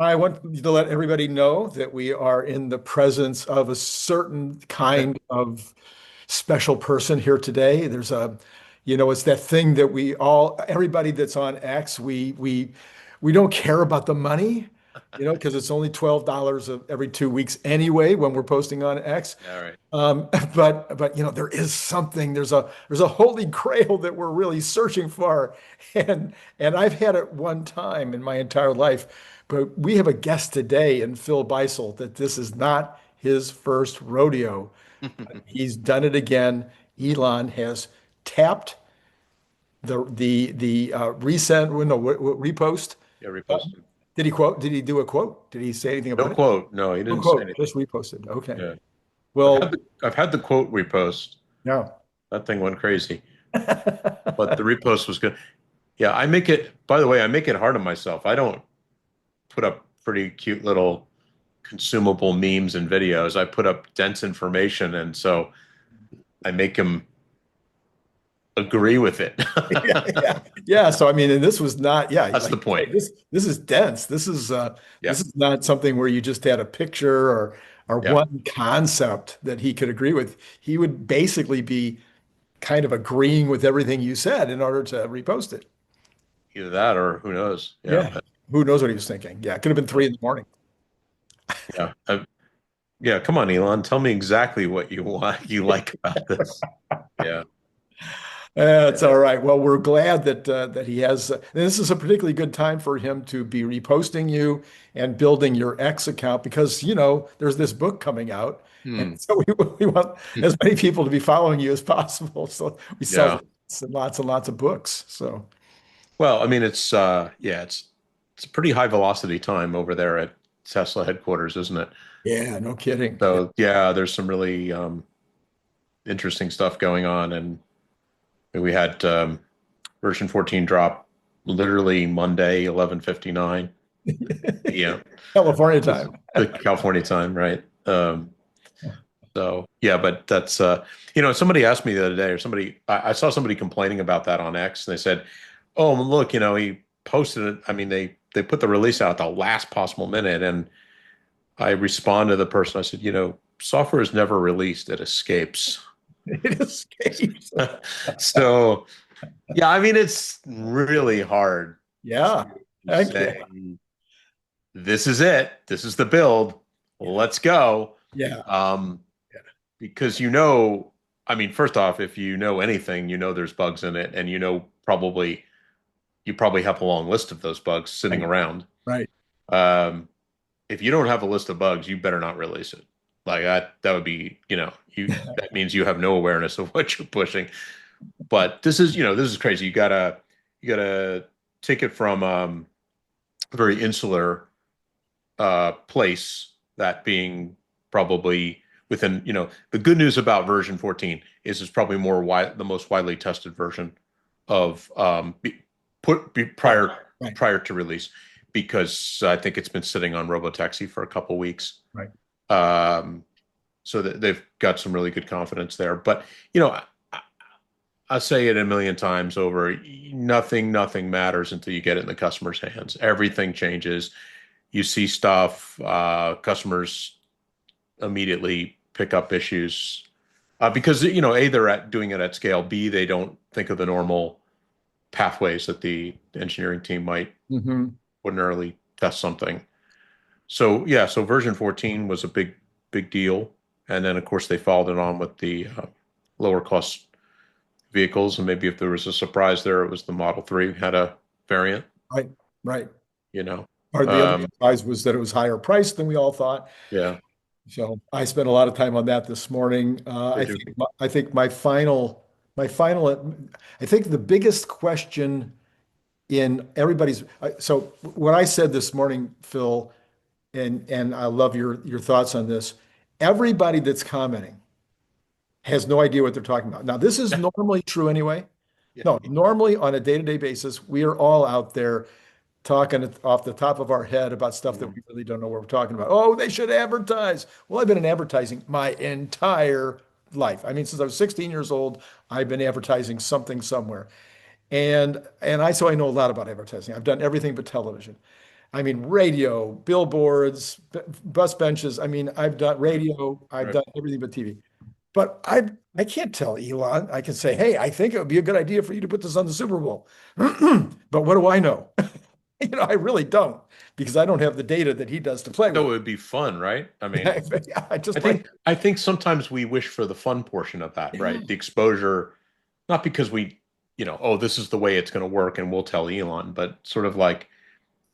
I want to let everybody know that we are in the presence of a certain kind of special person here today. It's that thing that everybody that's on X, we don't care about the money, because it's only $12 every 2 weeks anyway when we're posting on X. All right. Um, but there is something. There's a holy grail that we're really searching for, and I've had it one time in my entire life. But we have a guest today in Phil Beisel that this is not his first rodeo. He's done it again. Elon has tapped the resend, well, no, repost Yeah, button. reposted. Did he quote? Did he do a quote? Did he say anything No about it? quote. No, he No didn't say quote, anything. just reposted. Okay. Yeah. Well, I've had the quote repost. yeah. That thing went crazy. But the repost was good. Yeah, I make it, by the way, I make it hard on myself. I don't put up pretty cute little consumable memes and videos. I put up dense information, and so I make him agree with it. Yeah, yeah, yeah. So I mean, and this was not, yeah, That's like the point. this is dense. Yeah, This is not something where you just had a picture or yeah. one concept that he could agree with. He would basically be kind of agreeing with everything you said in order to repost it. Either that or who knows. Yeah, Yeah. Who knows what he was thinking? Yeah, it could have been 3 in the morning. yeah. Yeah, come on, Elon. Tell me exactly what you want, you like about this. Yeah. It's all right. Well, we're glad that he has. This is a particularly good time for him to be reposting you and building your X account because there's this book coming out, and Hmm. so we want as many people to be following you as possible. So we sell Yeah. lots and lots of books. So Well, I mean, it's a pretty high velocity time over there at Tesla headquarters, isn't it? yeah, no kidding. Yeah. So yeah, there's some really interesting stuff going on, and we had version 14 drop literally Monday, 11:59 p.m. California time. the California time, right? So yeah, but that's somebody asked me the other day, or I saw somebody complaining about that on X, and they said, "Oh, look, he posted it. I mean, they put the release out at the last possible minute," and I responded to the person. I said, software is never released; it escapes. It escapes. So yeah, I mean, it's really hard Yeah. to Heck yeah. say this is it. This is the build. Let's go. Yeah. Um, Yeah. because I mean, first off, if you know anything, there's bugs in it, and you probably have a long list of those bugs sitting Right. around. Right. Um, if you don't have a list of bugs, you better not release it. Like that would be, that means you have no awareness of what you're pushing. But this is crazy. You gotta take it from a very insular place, that being probably within, the good news about version 14 is it's probably the most widely tested version of Right. Right. prior to release, because I think it's been sitting on Robotaxi for a couple weeks. Right. Um, so that they've got some really good confidence there. But I say it a million times over, nothing matters until you get it in the customer's hands. Everything changes. You see stuff, customers immediately pick up issues because A, they're doing it at scale. B, they don't think of the normal pathways that the engineering team might Hmm. ordinarily test something. So yeah, so version 14 was a big deal, and then of course they followed it on with the lower cost vehicles, and maybe if there was a surprise there, it was the Model 3 had a variant. Right. Right. You know, Or the other um, surprise was that it was higher priced than we all thought. yeah, So I spent a lot of time on that this morning. they do. I think my final, I think the biggest question in everybody's. So what I said this morning, Phil, and I love your thoughts on this. Everybody that's commenting has no idea what they're talking about. Now, this is normally true anyway. Yeah, No, normally on a day-to-day basis, we are all out there talking off the top of our head about stuff that mhm. we really don't know what we're talking about. Oh, they should advertise. Well, I've been in advertising my entire life. I mean, since I was 16 years old, I've been advertising something somewhere. So I know a lot about advertising. I've done everything but television. I mean, radio, billboards, bus benches. I mean, I've done radio, I've Right. done everything but TV. But I can't tell Elon. I can say, hey, I think it would be a good idea for you to put this on the Super Bowl. But what do I know? I really don't because I don't have the data that he does to play So it with. would be fun, right? I mean, Yeah, I I just play. think I think sometimes we wish for the fun portion of that, Yeah, right? The exposure, not because we, oh, this is the way it's going to work and we'll tell Elon, but sort of like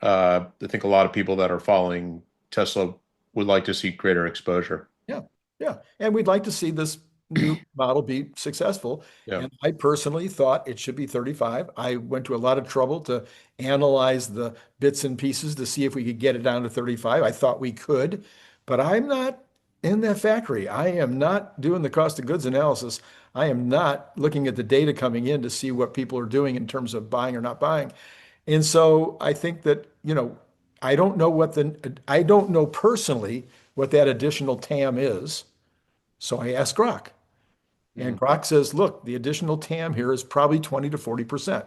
I think a lot of people that are following Tesla would like to see greater exposure. yeah, yeah. And we'd like to see this new model be successful. Yeah. And I personally thought it should be 35. I went to a lot of trouble to analyze the bits and pieces to see if we could get it down to 35. I thought we could, but I'm not in that factory. I am not doing the cost of goods analysis. I am not looking at the data coming in to see what people are doing in terms of buying or not buying. And so I think that, I don't know personally what that additional TAM is. So I asked Grok. And Mhm. Grok says, look, the additional TAM here is probably 20 to 40%.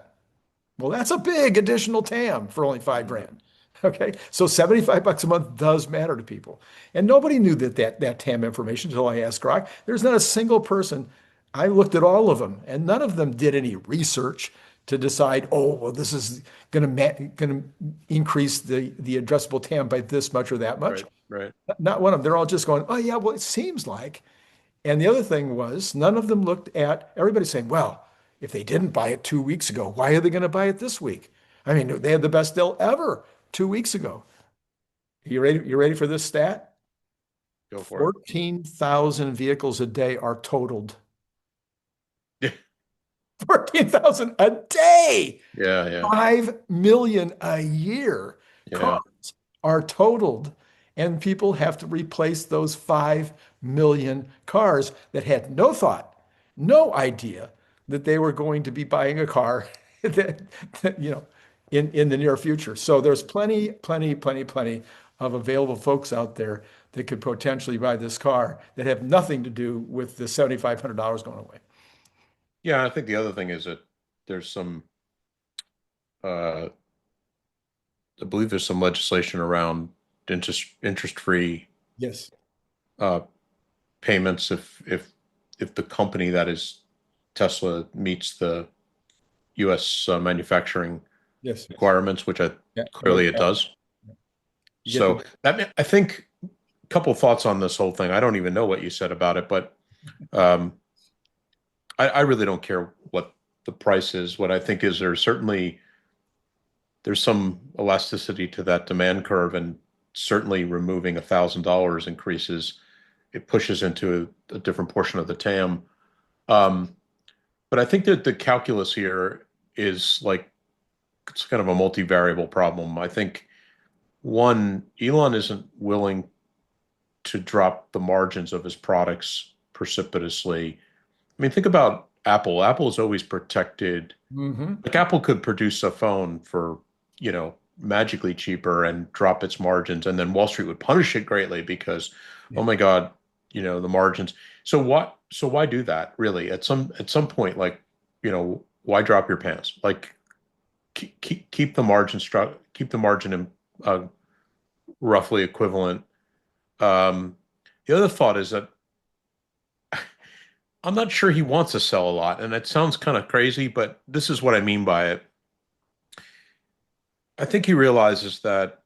Well, that's a big additional TAM for only 5 grand. Okay. So 75 bucks a month does matter to people. And nobody knew that TAM information until I asked Grok. There's not a single person. I looked at all of them and none of them did any research to decide, oh, well, this is going to increase the addressable TAM by this much or that much. Right, right. Not one of them. They're all just going, oh, yeah, well, it seems like. And the other thing was, none of them looked at everybody saying, well, if they didn't buy it 2 weeks ago, why are they going to buy it this week? I mean, they had the best deal ever 2 weeks ago. You ready? You ready for this stat? Go for it. 14,000 vehicles a day are totaled. Yeah, 14,000 a day. yeah, yeah, 5 million a year yeah. cars are totaled, and people have to replace those 5 million cars that had no thought, no idea that they were going to be buying a car that, in the near future. So there's plenty of available folks out there that could potentially buy this car that have nothing to do with the $7,500 going away. Yeah, I think the other thing is that there's some, uh, I believe there's some legislation around interest-free Yes. uh, payments if the company that is Tesla meets the U.S. Manufacturing Yes. requirements, which Yeah. clearly it does. You get So I think a couple thoughts on this whole thing. I don't even know what you said about it, but um, I really don't care what the price is. What I think is there's some elasticity to that demand curve, and certainly removing $1,000 increases it pushes into a different portion of the TAM. Um, but I think that the calculus here is like it's kind of a multivariable problem. I think one, Elon isn't willing to drop the margins of his products precipitously. I mean, think about Apple. Apple is always protected. hmm Like Apple could produce a phone for, magically cheaper and drop its margins, and then Wall Street would punish it greatly because, Yeah. oh my God, the margins. So what? So why do that? Really, at some point, like, why drop your pants? Like, keep the margin keep the margin in, roughly equivalent. The other thought is that I'm not sure he wants to sell a lot, and it sounds kind of crazy, but this is what I mean by it. I think he realizes that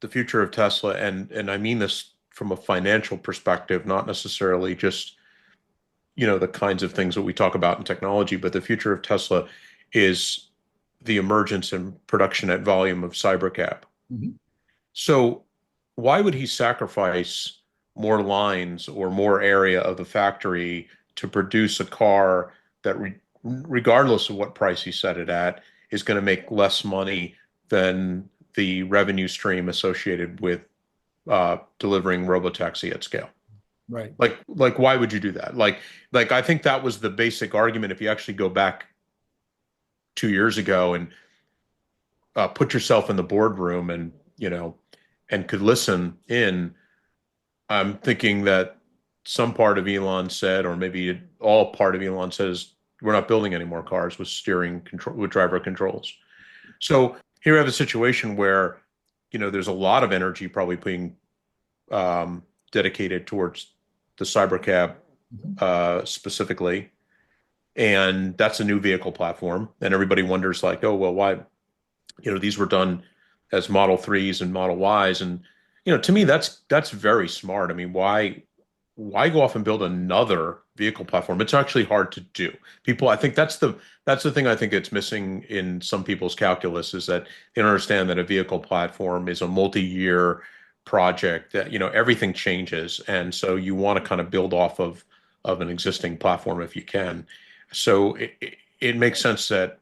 the future of Tesla, and I mean this from a financial perspective, not necessarily just the kinds of things that we talk about in technology, but the future of Tesla is the emergence and production at volume of Cybercab. Mhm. So why would he sacrifice more lines or more area of the factory to produce a car that, regardless of what price he set it at, is going to make less money than the revenue stream associated with delivering robotaxi at scale? Right. Like, why would you do that? Like, I think that was the basic argument. If you actually go back 2 years ago and put yourself in the boardroom and and could listen in, I'm thinking that some part of Elon said, or maybe all part of Elon says, we're not building any more cars with steering control with driver controls. So here we have a situation where there's a lot of energy probably being dedicated towards the Cybercab specifically. And that's a new vehicle platform. And everybody wonders like, oh, well, why, these were done as Model 3s and Model Ys. And, to me, that's very smart. I mean, why go off and build another vehicle platform? It's actually hard to do. People, I think that's the thing I think it's missing in some people's calculus, is that they don't understand that a vehicle platform is a multi-year project, that, everything changes. And so you want to kind of build off of an existing platform if you can. So it makes sense that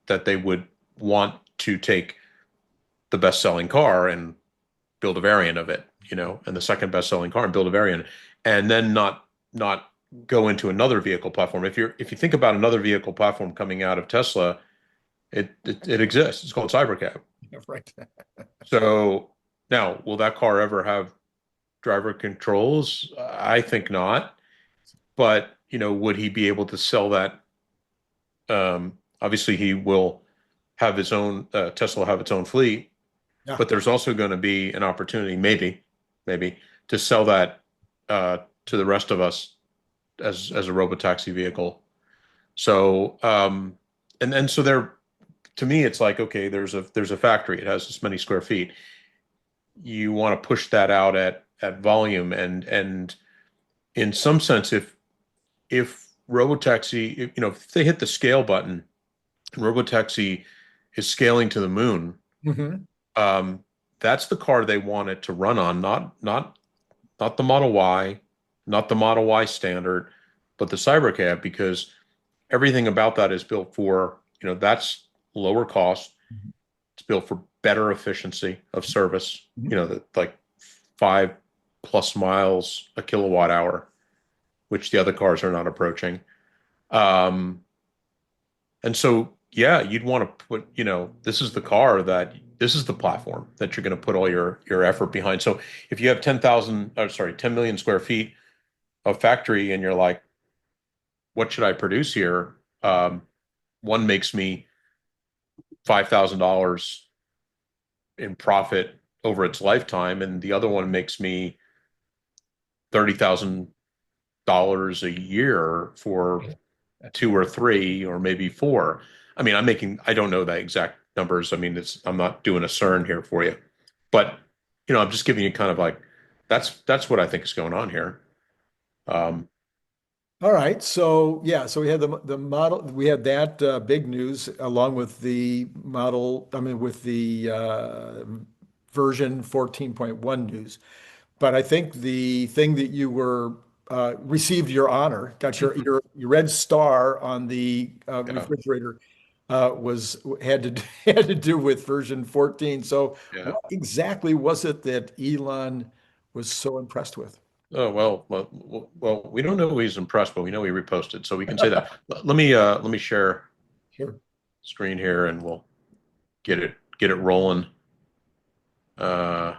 they would want to take the best-selling car and build a variant of it, and the second best-selling car and build a variant, and then not go into another vehicle platform. If you think about another vehicle platform coming out of Tesla, it exists. It's called Cybercab. Right. So now, will that car ever have driver controls? I think not. But, would he be able to sell that? Obviously, he will have his own, Tesla will have its own fleet, Yeah. but there's also going to be an opportunity, maybe, to sell that to the rest of us as a robotaxi vehicle. So, and so there, to me, it's like, okay, there's a factory. It has this many square feet. You want to push that out at volume, and in some sense, if robotaxi, if they hit the scale button, robotaxi is scaling to the moon. That's the car they want it to run on, not the Model Y, not the Model Y Standard, but the Cybercab, because everything about that is built for, that's lower cost. It's built for better efficiency of service, like 5+ miles a kilowatt hour, which the other cars are not approaching. And so, yeah, you'd want to put, this is the platform that you're going to put all your effort behind. So if you have 10 million square feet of factory, and you're like, what should I produce here? One makes me $5,000 in profit over its lifetime, and the other one makes me $30,000 a year for 2 or 3 or maybe 4. I mean, I don't know the exact numbers. I mean, I'm not doing a Cern here for you, but I'm just giving you kind of like, that's what I think is going on here. All right. So yeah, so we had the model, we had that big news along with the model, with the version 14.1 news. But I think the thing that you were received your honor, got your red star on the refrigerator, had to do with version 14. So Yeah. what exactly was it that Elon was so impressed with? Oh, well, we don't know he's impressed, but we know he reposted, so we can say that. Let me share Sure. screen here, and we'll get it rolling. At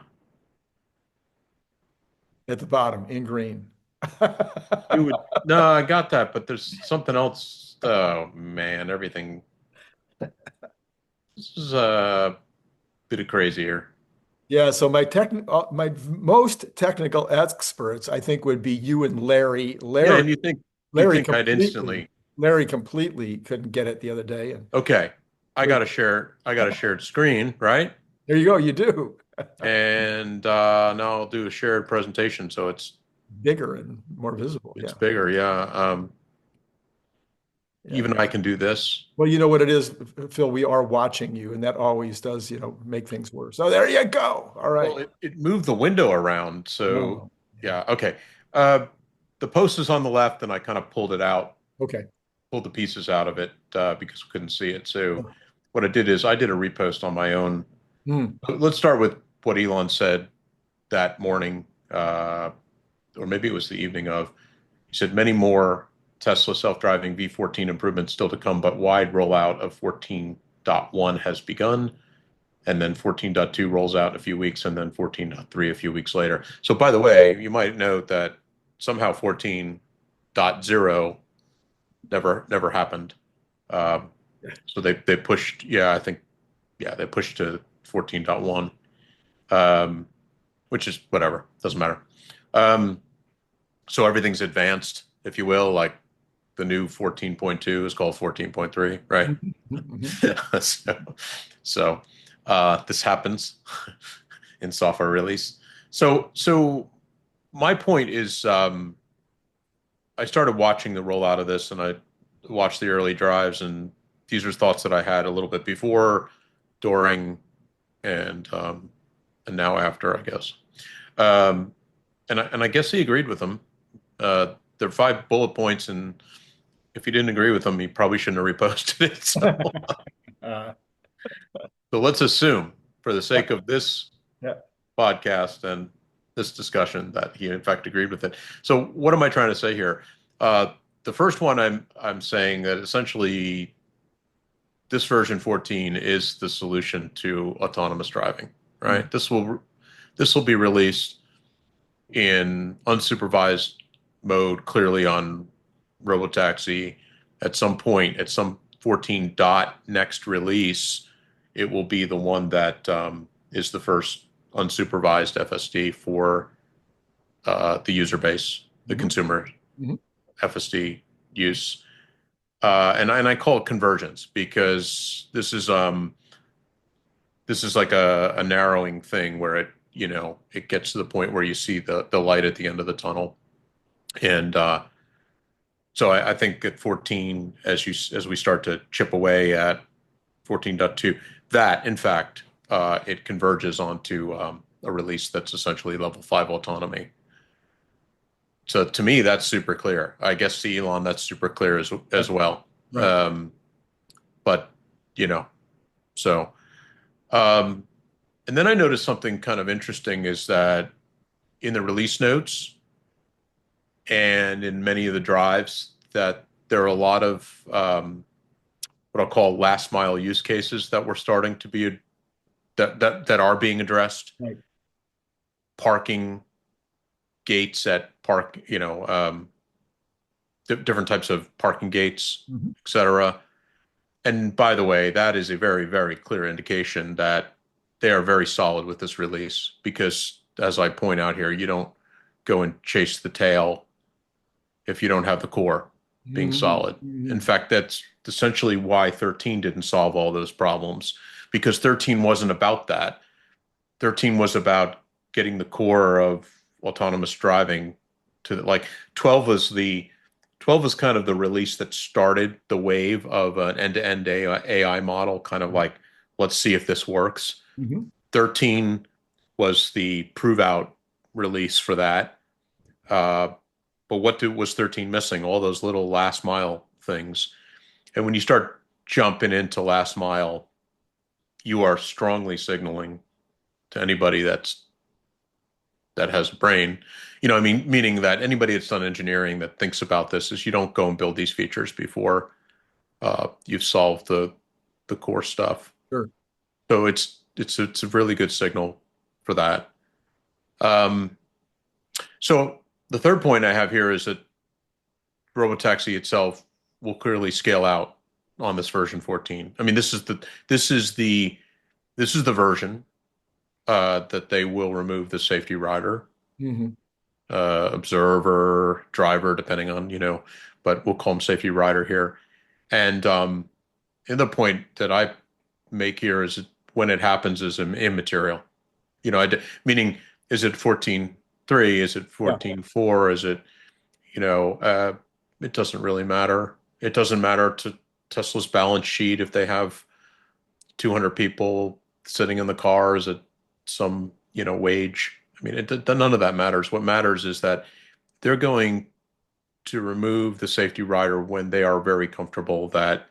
the bottom in green. No, I got that, but there's something else. Oh man, everything. This is a bit of crazy here. Yeah, so my most technical experts, I think, would be you and Larry. Yeah, and you Larry think I'd instantly. Larry completely couldn't get it the other day. And Okay, I got a shared screen, right? there you go, you do. And now I'll do a shared presentation, so it's Bigger and more visible. it's Yeah. bigger. Yeah. Yeah. Even I can do this. Well, you know what it is, Phil, we are watching you, and that always does, make things worse. So there you go. All right. Well, it moved the window around, so Oh, yeah. Okay. The post is on the left, and I kind of pulled it out, okay. pulled the pieces out of it because we couldn't see it. So what I did is I did a repost on my own. Let's start with what Elon said that morning, or maybe it was the evening of. He said many more Tesla self-driving V14 improvements still to come, but wide rollout of 14.1 has begun. And then 14.2 rolls out in a few weeks, and then 14.3 a few weeks later. So by the way, you might note that somehow 14.0 never happened. So they pushed, they pushed to 14.1. which is whatever, doesn't matter. So everything's advanced, if you will, like the new 14.2 is called 14.3, right? so this happens in software release. So my point is, I started watching the rollout of this, and I watched the early drives, and these are thoughts that I had a little bit before, during, and now after, I guess. And I guess he agreed with them. There are 5 bullet points, and if he didn't agree with them, he probably shouldn't have reposted it. So let's assume, for the sake of this podcast and this discussion, that he in fact agreed with it. So what am I trying to say here? The first one, I'm saying that essentially this version 14 is the solution to autonomous driving, right? Mm-hmm. This will be released in unsupervised mode, clearly on Robotaxi. At some point, at some 14 dot next release, it will be the one that is the first unsupervised FSD for the user base, the consumer FSD use. And I call it convergence, because this is like a narrowing thing where it gets to the point where you see the light at the end of the tunnel. And so I think at 14, as we start to chip away at 14.2, that in fact it converges onto a release that's essentially level 5 autonomy. So to me, that's super clear. I guess to Elon, that's super clear as well. Right. But so and then I noticed something kind of interesting, is that in the release notes and in many of the drives, that there are a lot of what I'll call last mile use cases that we're starting to be that are being addressed. Right. Parking gates at different types of parking gates, et cetera. And by the way, that is a very, very clear indication that they are very solid with this release, because as I point out here, you don't go and chase the tail if you don't have the core being solid. In fact, that's essentially why 13 didn't solve all those problems, because 13 wasn't about that. 13 was about getting the core of autonomous driving to 12 was kind of the release that started the wave of an end-to-end AI model, kind of like, let's see if this works. 13 was the prove out release for that. But what was 13 missing? All those little last mile things. And when you start jumping into last mile, you are strongly signaling to anybody that has a brain, meaning that anybody that's done engineering that thinks about this, is you don't go and build these features before you've solved the core stuff. Sure. So it's a really good signal for that. So the third point I have here is that Robotaxi itself will clearly scale out on this version 14. I mean, this is the version that they will remove the safety rider, observer, driver, depending on, but we'll call them safety rider here. And the other point that I make here is when it happens is immaterial. Meaning, is it 14.3? Is it 14.4? Is it, it doesn't really matter. It doesn't matter to Tesla's balance sheet if they have 200 people sitting in the car. Is it some, wage? I mean, none of that matters. What matters is that they're going to remove the safety rider when they are very comfortable that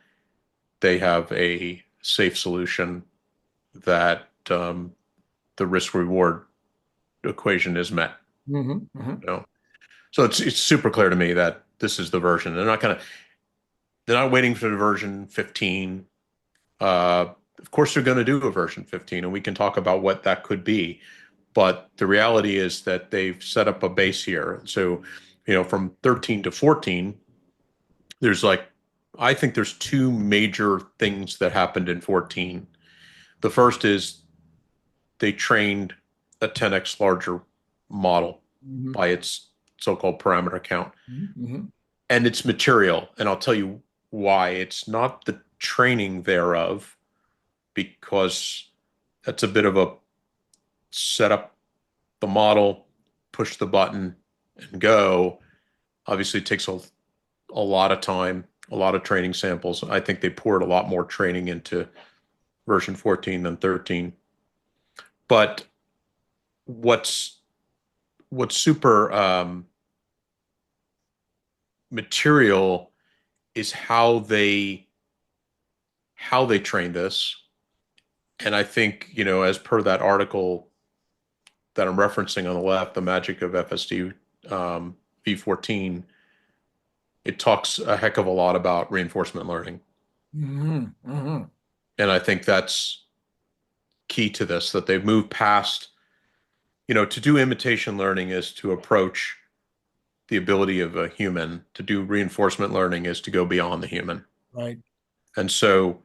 they have a safe solution, that the risk-reward equation is met. So it's super clear to me that this is the version. They're not waiting for the version 15. Of course, they're going to do a version 15, and we can talk about what that could be. But the reality is that they've set up a base here. So, from 13 to 14, I think there's 2 major things that happened in 14. The first is they trained a 10x larger model Mhm. by its so-called parameter count. Mhm. And it's material. And I'll tell you why. It's not the training thereof, because that's a bit of a set up the model, push the button, and go. Obviously, it takes a lot of time, a lot of training samples. I think they poured a lot more training into version 14 than 13. But what's super material is how they train this. And I think, as per that article that I'm referencing on the left, The Magic of FSD v14, it talks a heck of a lot about reinforcement learning. Mhm. Mhm. And I think that's key to this, that they've moved past, to do imitation learning is to approach the ability of a human. To do reinforcement learning is to go beyond the human. Right. And so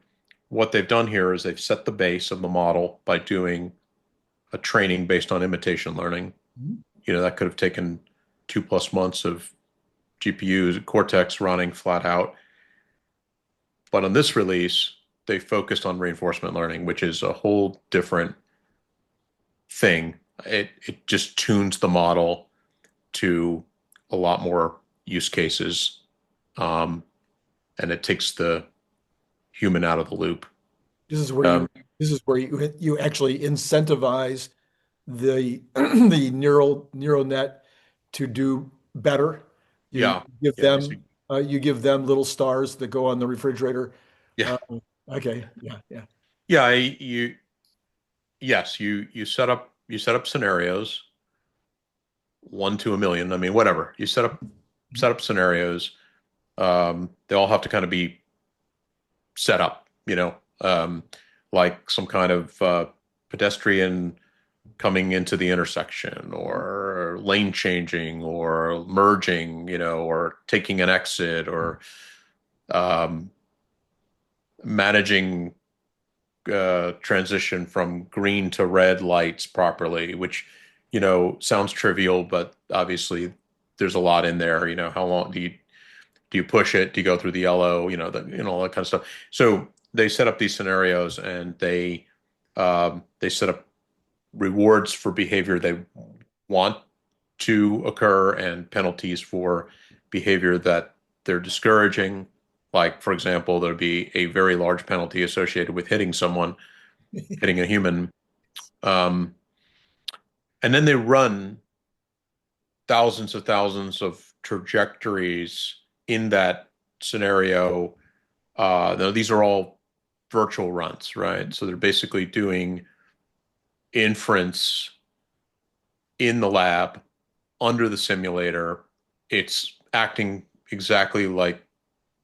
what they've done here is they've set the base of the model by doing a training based on imitation learning. Mhm. That could have taken 2+ months of GPUs, Cortex running flat out. But on this release, they focused on reinforcement learning, which is a whole different thing. It just tunes the model to a lot more use cases, um, and it takes the human out of the loop. This is where Um, you actually incentivize the the neural net to do better. You yeah, give yeah, them you give them little stars that go on the refrigerator. yeah, Uh, okay, yeah, yeah. yeah. Yes, you set up scenarios, 1 to 1 million. I mean, whatever you set up scenarios. They all have to kind of be set up, like some kind of pedestrian coming into the intersection, or lane changing, or merging, or taking an exit, or um, managing transition from green to red lights properly, which, sounds trivial, but obviously there's a lot in there. How long do you push it? Do you go through the yellow? All that kind of stuff. So they set up these scenarios, and they set up rewards for behavior they want to occur, and penalties for behavior that they're discouraging. Like, for example, there'd be a very large penalty associated with hitting someone, hitting a human. Um, and then they run thousands of trajectories in that scenario. Now, these are all virtual runs, right? So they're basically doing inference in the lab under the simulator. It's acting exactly like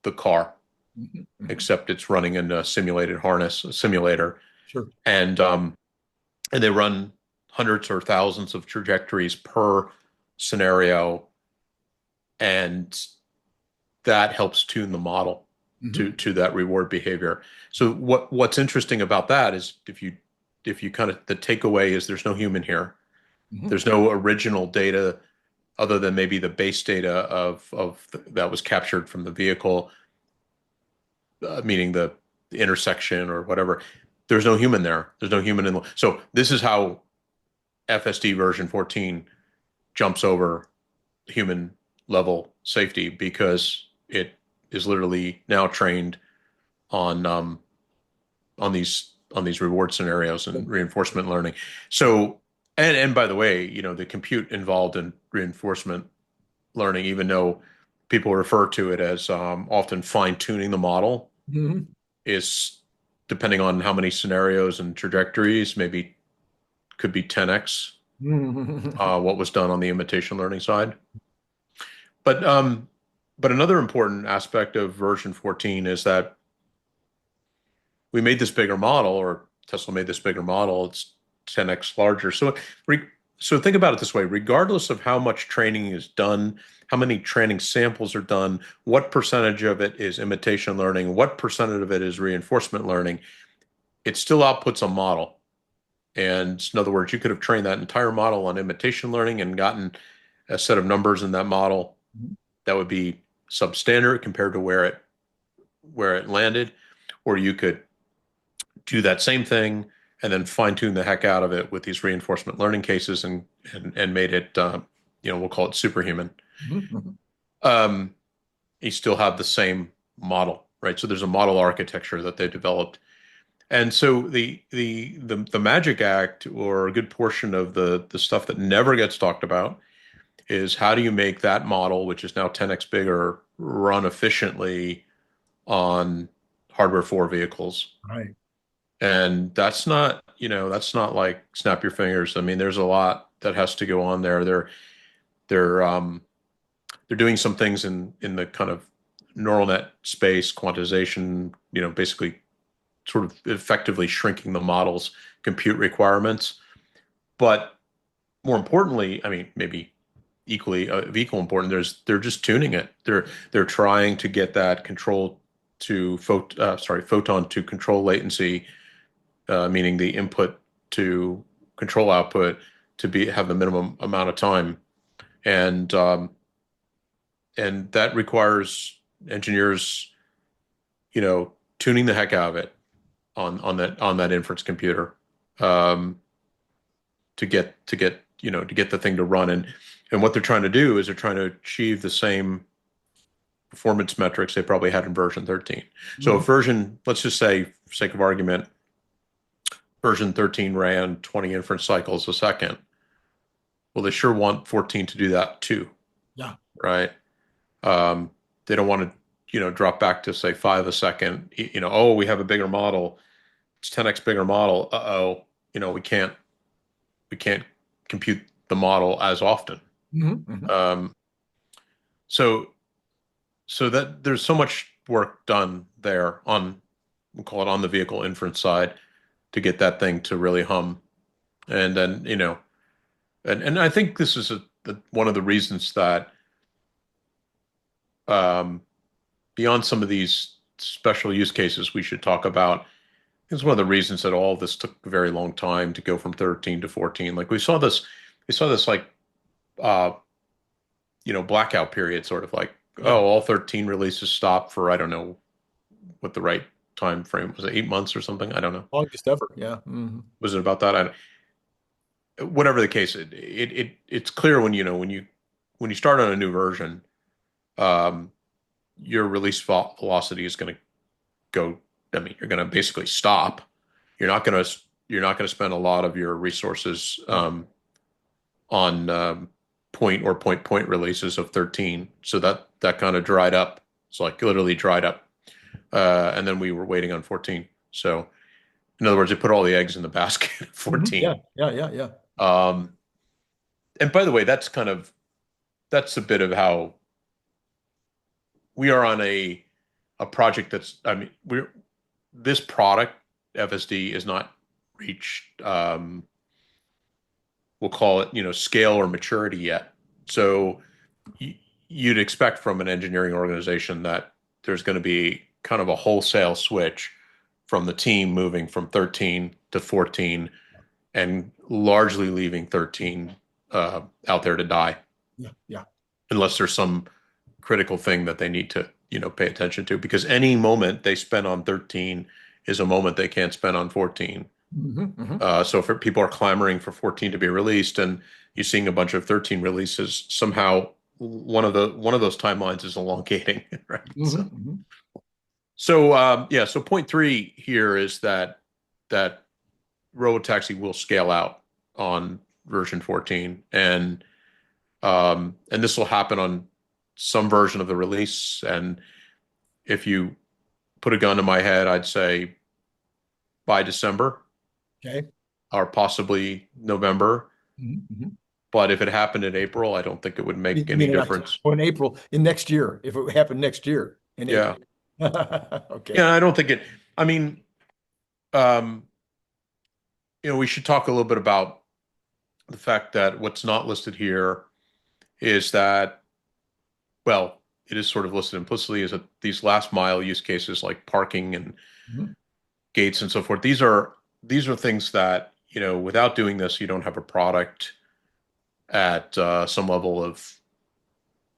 the car, Mhm, mhm. except it's running in a simulated harness, a simulator, Sure. and they run hundreds or thousands of trajectories per scenario, and that helps tune the model Mhm, to that reward behavior. So what's interesting about that is, if you kind of, the takeaway is, there's no human here. mhm. There's no original data other than maybe the base data that was captured from the vehicle, meaning the intersection or whatever. There's no human there. There's no human in the. So this is how FSD version 14 jumps over human level safety, because it is literally now trained on these reward scenarios and reinforcement learning. So, and by the way, the compute involved in reinforcement learning, even though people refer to it as often fine tuning the model, Mhm. is, depending on how many scenarios and trajectories, maybe could be 10x Mhm. what was done on the imitation learning side. But another important aspect of version 14 is that we made this bigger model, or Tesla made this bigger model. It's 10x larger. So think about it this way: regardless of how much training is done, how many training samples are done, what percentage of it is imitation learning, what percentage of it is reinforcement learning, it still outputs a model. And in other words, you could have trained that entire model on imitation learning and gotten a set of numbers in that model Mhm. that would be substandard compared to where it landed, or you could do that same thing and then fine tune the heck out of it with these reinforcement learning cases and made it we'll call it superhuman. Mhm. Mhm. Um, you still have the same model, right? So there's a model architecture that they developed. And so the magic act, or a good portion of the stuff that never gets talked about, is how do you make that model, which is now 10x bigger, run efficiently on hardware 4 vehicles. Right. And that's not like snap your fingers. I mean, there's a lot that has to go on there. They're they're doing some things in the kind of neural net space, quantization, basically sort of effectively shrinking the model's compute requirements. But more importantly, I mean, maybe equally of equal important, they're just tuning it. They're trying to get that photon to control latency, meaning the input to control output to have the minimum amount of time, and that requires engineers, tuning the heck out of it on that inference computer, um, to get the thing to run. And what they're trying to do is they're trying to achieve the same performance metrics they probably had in version 13. So Mhm. if let's just say, for sake of argument, version 13 ran 20 inference cycles a second. Well, they sure want 14 to do that too, Yeah. right? Um, they don't want to, drop back to say 5 a second. Oh, we have a bigger model. It's 10x bigger model. Uh-oh, we can't compute the model as often. Mhm. Mhm. Um, so that there's so much work done there we'll call it on the vehicle inference side, to get that thing to really hum. And then, and I think this is one of the reasons that, um, beyond some of these special use cases we should talk about, is one of the reasons that all of this took a very long time to go from 13 to 14. Like we saw this like, uh, blackout period, sort of like, Yeah. oh, all 13 releases stopped for, I don't know what the right time frame was, it 8 months or something? I don't know. Longest ever. Yeah. Mhm. Was it about that? Whatever the case, it's clear when you start on a new version, um, your release velocity is going to go. I mean, you're going to basically stop. You're not going to spend a lot of your resources, on, point releases of 13. So that kind of dried up. It's like literally dried up. And then we were waiting on 14. So in other words, they put all the eggs in the basket at Mhm. Yeah. 14. Yeah. Yeah. Yeah. Um, and by the way, that's a bit of how we are on a project that's, I mean, this product, FSD, is not reached, we'll call it, scale or maturity yet. So you'd expect from an engineering organization that there's going to be kind of a wholesale switch from the team moving from 13 to 14, and largely leaving 13 out there to die, Yeah. Yeah. unless there's some critical thing that they need to, pay attention to, because any moment they spend on 13 is a moment they can't spend on 14. Mhm. Mhm. So if people are clamoring for 14 to be released, and you're seeing a bunch of 13 releases, somehow one of those timelines is elongating, right? Mhm. Mhm. So point three here is that robotaxi will scale out on version 14, and this will happen on some version of the release. And if you put a gun to my head, I'd say by December, Okay. or possibly November. Mhm. Mhm. But if it happened in April, I don't think it would You make any mean in October difference. or in April in next year, if it happened next year in Yeah. April. Okay. Yeah, I don't think it, I mean, um, we should talk a little bit about the fact that what's not listed here is that, well, it is sort of listed implicitly, is that these last mile use cases like parking and Mhm. gates and so forth, these are things that without doing this, you don't have a product at some level of,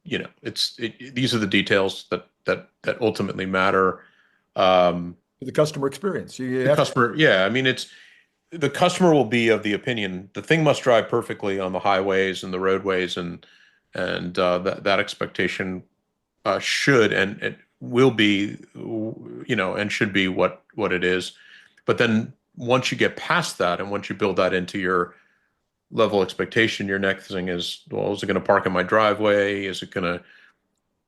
these are the details that ultimately matter. The customer experience. The customer, yeah, I mean, the customer will be of the opinion the thing must drive perfectly on the highways and the roadways, and that expectation should and it will be, and should be what it is. But then once you get past that, and once you build that into your level expectation, your next thing is, well, is it going to park in my driveway? Is it going to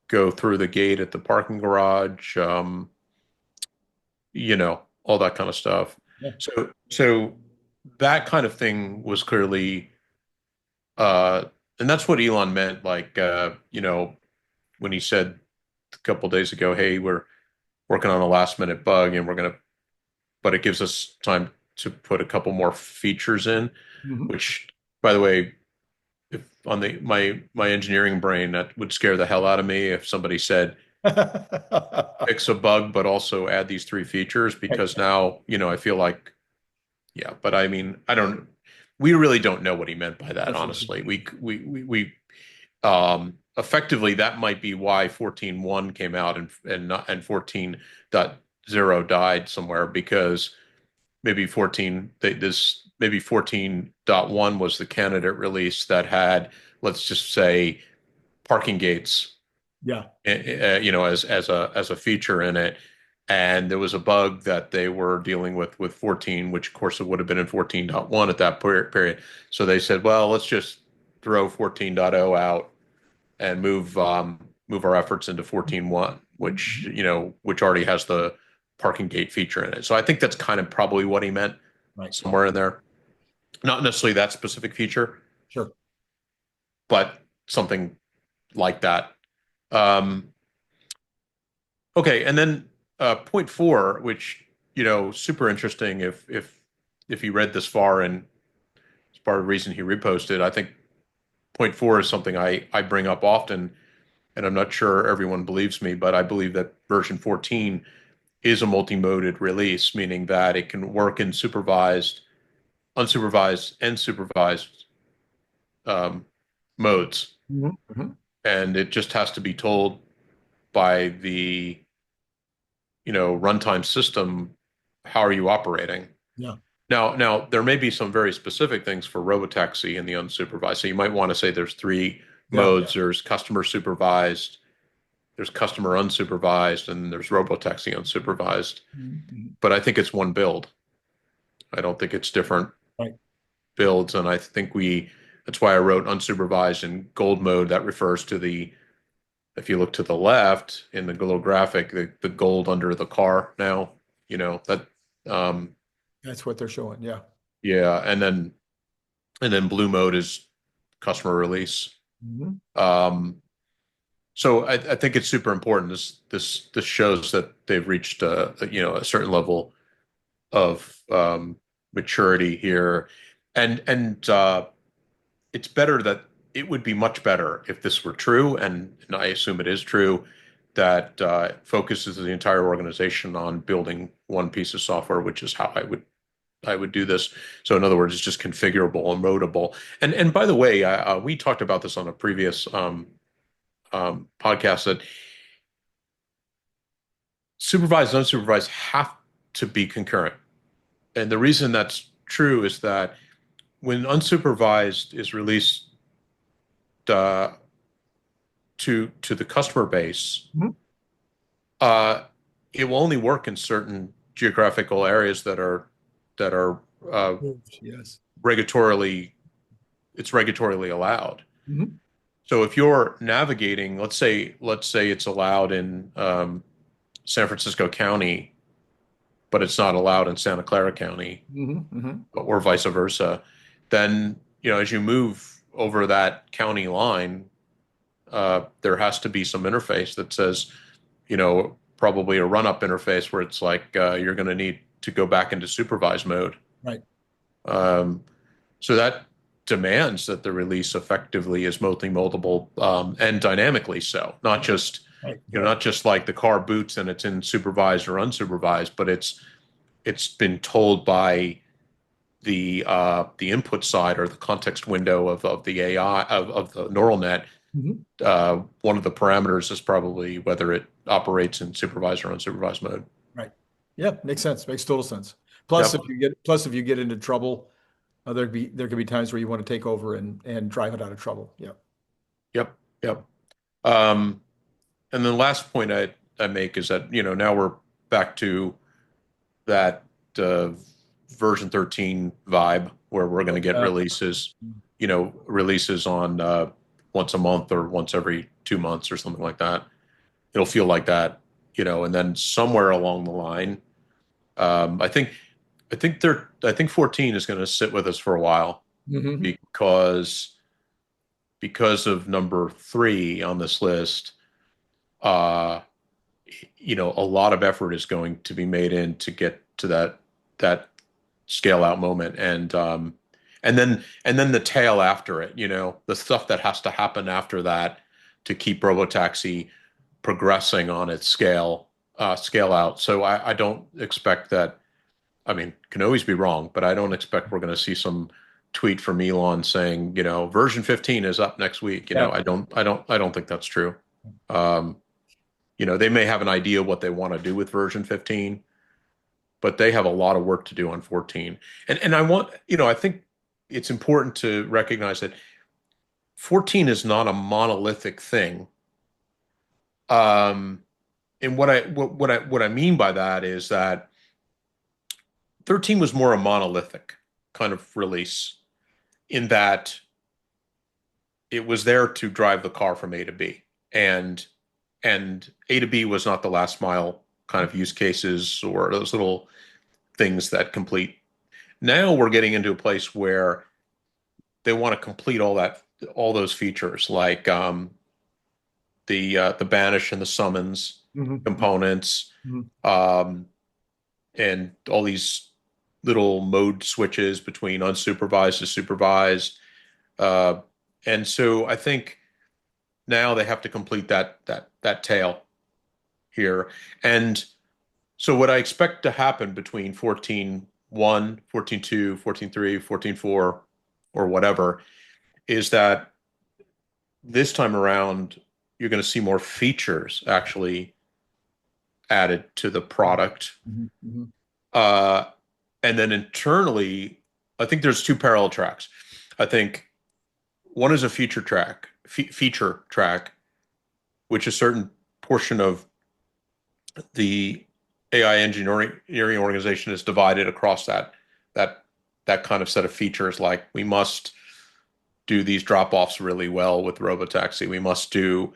go through the gate at the parking garage? All that kind of stuff. Yeah. So that kind of thing was clearly, and that's what Elon meant, like, when he said a couple of days ago, hey, we're working on a last minute bug and but it gives us time to put a couple more features in, which, by the way, if on my engineering brain, that would scare the hell out of me if somebody said, fix a bug, but also add these 3 features, because now, I feel like, yeah, but I mean, we really don't know what he meant by that, honestly. We effectively, that might be why 14.1 came out and 14.0 died somewhere, because maybe 14.1 was the candidate release that had, let's just say, parking gates, Yeah. as a feature in it. And there was a bug that they were dealing with 14, which of course it would have been in 14.1 at that period. So they said, well, let's just throw 14.0 out and move our efforts into 14.1, which already has the parking gate feature in it. So I think that's kind of probably what he meant, somewhere in there. Not necessarily that specific feature, Sure, but something like that. Okay, and then point 4, which, super interesting if he read this far, and it's part of the reason he reposted. I think point 4 is something I bring up often, and I'm not sure everyone believes me, but I believe that version 14 is a multi-moded release, meaning that it can work in supervised, unsupervised, and supervised modes. And it just has to be told by the runtime system, how are you operating? Yeah. Now there may be some very specific things for robotaxi in the unsupervised. So you might want to say there's 3 modes. There's customer supervised, there's customer unsupervised, and there's robotaxi unsupervised. But I think it's one build. I don't think it's different builds. And I think that's why I wrote unsupervised in gold mode. That refers to if you look to the left in the little graphic, the gold under the car now, that's what they're showing. Yeah. Yeah. And then blue mode is customer release. So I think it's super important. This shows that they've reached a certain level of maturity here, and it's better that it would be much better if this were true, and I assume it is true, that focuses the entire organization on building one piece of software, which is how I would do this. So in other words, it's just configurable and modable. And by the way, we talked about this on a previous podcast, that supervised and unsupervised have to be concurrent. And the reason that's true is that when unsupervised is released to the customer base, it will only work in certain geographical areas that are regulatorily allowed. So if you're navigating, let's say it's allowed in San Francisco County, but it's not allowed in Santa Clara County, or vice versa, then as you move over that county line, there has to be some interface that says, probably a run-up interface where it's like you're going to need to go back into supervised mode. Right. So that demands that the release effectively is multimodal, and dynamically so, not just not just like the car boots and it's in supervised or unsupervised, but it's been told by the input side or the context window of the AI of the neural net. Mhm. One of the parameters is probably whether it operates in supervised or unsupervised mode. Right. Yeah, makes sense. Makes total sense. Yep. Plus if you get into trouble, there could be times where you want to take over and drive it out of trouble. Yeah. Yep. Yep. Um, and the last point I make is that, now we're back to that uh, version 13 vibe where we're going to get Uh, releases on once a month or once every 2 months or something like that. It'll feel like that, and then somewhere along the line, I think 14 is going to sit with us for a while mhm. because of number 3 on this list. Uh, a lot of effort is going to be made in to get to that scale out moment, and then the tail after it, the stuff that has to happen after that to keep robotaxi progressing on its scale out. So I don't expect that. I mean, can always be wrong, but I don't expect we're going to see some tweet from Elon saying, version 15 is up next week. Yeah. I don't think that's true. Um, they may have an idea what they want to do with version 15, but they have a lot of work to do on 14. And I think it's important to recognize that 14 is not a monolithic thing. And what I mean by that is that 13 was more a monolithic kind of release in that it was there to drive the car from A to B. And A to B was not the last mile kind of use cases or those little things that complete. Now we're getting into a place where they want to complete all those features like the banish and the summons Mhm. components, Mhm. and all these little mode switches between unsupervised to supervised. And so I think now they have to complete that tail here. And so what I expect to happen between 14.1, 14.2, 14.3, 14.4, or whatever, is that this time around, you're going to see more features actually added to the product. Mhm. Mhm. Uh, and then internally, I think there's 2 parallel tracks. I think one is a feature track, which a certain portion of the AI engineering organization is divided across that kind of set of features. Like we must do these drop-offs really well with robotaxi. We must do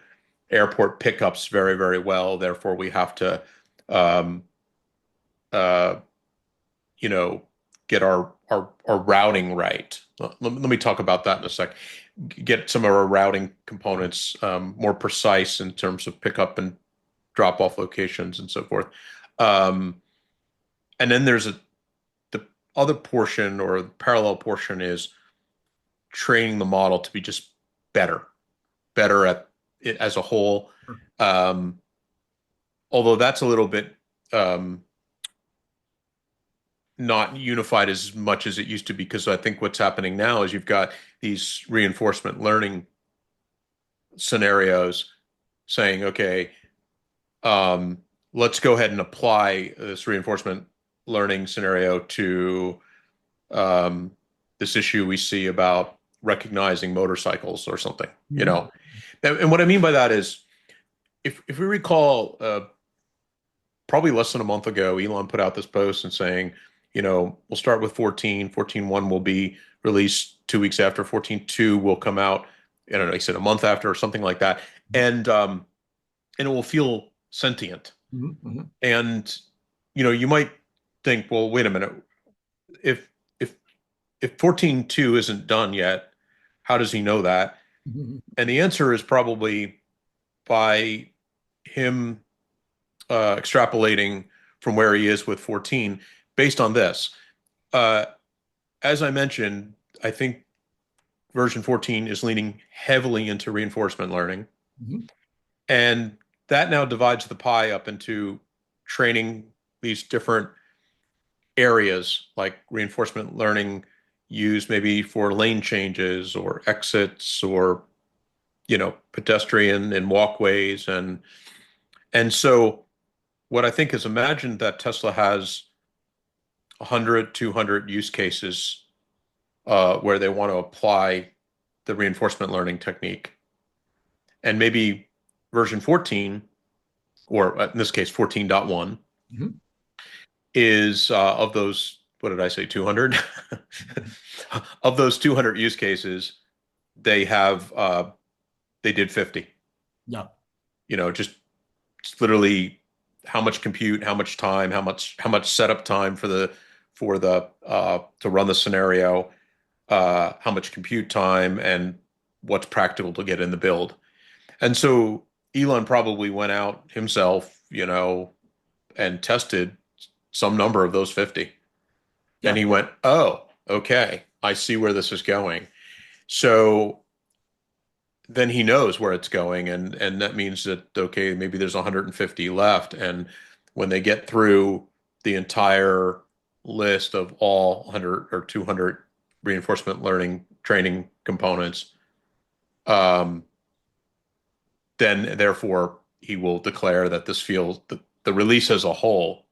airport pickups very, very well. Therefore, we have to, um, uh, get our routing right. Let me talk about that in a sec. Get some of our routing components more precise in terms of pickup and drop-off locations and so forth. Um, and then there's the other portion or the parallel portion is training the model to be just better at it as a whole. Um, although that's a little bit not unified as much as it used to be, because I think what's happening now is you've got these reinforcement learning scenarios saying, okay, let's go ahead and apply this reinforcement learning scenario to this issue we see about recognizing motorcycles or something, Mhm. And what I mean by that is, if we recall, probably less than a month ago, Elon put out this post and saying, we'll start with 14. 14.1 will be released 2 weeks after. 14.2 will come out, I don't know, he said a month after or something like that. And it will feel sentient. Mhm. Mhm. And, you might think, well, wait a minute. If if if 14.2 isn't done yet, how does he know that? Mhm. And the answer is probably by him extrapolating from where he is with 14 based on this. Uh, as I mentioned, I think version 14 is leaning heavily into reinforcement learning. Mhm. And that now divides the pie up into training these different areas like reinforcement learning used maybe for lane changes or exits or pedestrian and walkways and so what I think is imagined that Tesla has 100, 200 use cases where they want to apply the reinforcement learning technique. And maybe version 14, or in this case, 14.1, Mhm. is of those, what did I say, 200? Of those 200 use cases, they did 50. Yeah. Just literally how much compute, how much time, how much setup time for the to run the scenario, how much compute time, and what's practical to get in the build. And so Elon probably went out himself, and tested some number of those 50. And Yeah. he went, oh, okay, I see where this is going. So then he knows where it's going. And that means that, okay, maybe there's 150 left. And when they get through the entire list of all 100 or 200 reinforcement learning training components, um, then therefore he will declare that the release as a whole